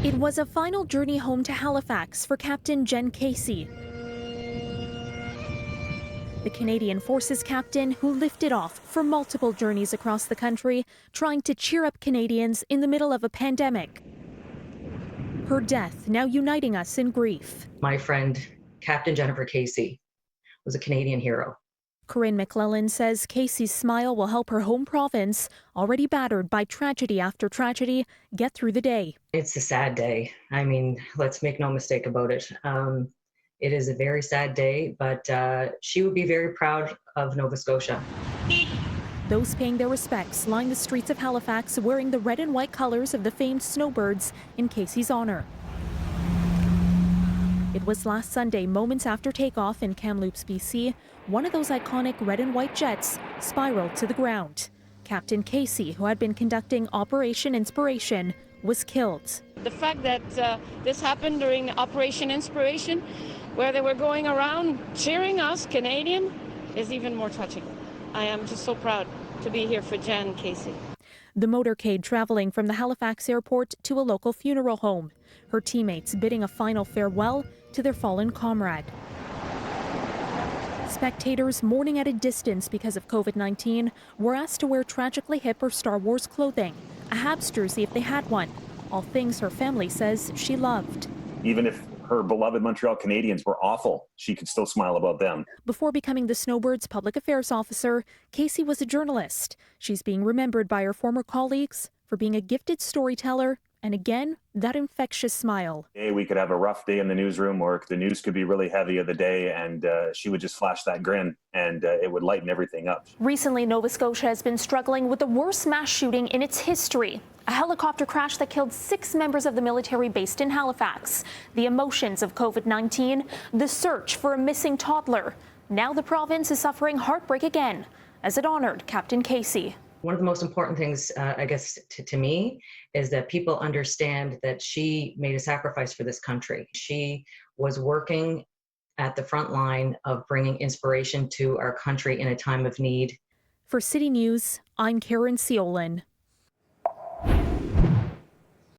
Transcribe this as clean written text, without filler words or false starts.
It was a final journey home to Halifax for Captain Jen Casey, the Canadian Forces captain who lifted off for multiple journeys across the country, trying to cheer up Canadians in the middle of a pandemic. Her death now uniting us in grief. My friend, Captain Jennifer Casey, was a Canadian hero. Caryn Ceolin says Casey's smile will help her home province, already battered by tragedy after tragedy, get through the day. It's a sad day. I mean, let's make no mistake about it. It is a very sad day, but she would be very proud of Nova Scotia. Those paying their respects line the streets of Halifax wearing the red and white colors of the famed Snowbirds in Casey's honor. It was last Sunday, moments after takeoff in Kamloops, BC, one of those iconic red and white jets spiraled to the ground. Captain Casey, who had been conducting Operation Inspiration, was killed. The fact that this happened during Operation Inspiration, where they were going around cheering us, Canadian, is even more touching. I am just so proud to be here for Jen Casey. The motorcade traveling from the Halifax airport to a local funeral home, her teammates bidding a final farewell to their fallen comrade. Spectators mourning at a distance because of COVID-19 were asked to wear tragically hip or Star Wars clothing, a Habs jersey if they had one, all things her family says she loved. Even if her beloved Montreal Canadiens were awful, she could still smile about them. Before becoming the Snowbirds' public affairs officer, Casey was a journalist. She's being remembered by her former colleagues for being a gifted storyteller and, again, that infectious smile. We could have a rough day in the newsroom, or the news could be really heavy of the day, and she would just flash that grin, and it would lighten everything up. Recently, Nova Scotia has been struggling with the worst mass shooting in its history. A helicopter crash that killed 6 members of the military based in Halifax. The emotions of COVID-19, the search for a missing toddler. Now the province is suffering heartbreak again as it honored Captain Casey. One of the most important things, I guess, to me, is that people understand that she made a sacrifice for this country. She was working at the front line of bringing inspiration to our country in a time of need. For City News, I'm Caryn Ceolin.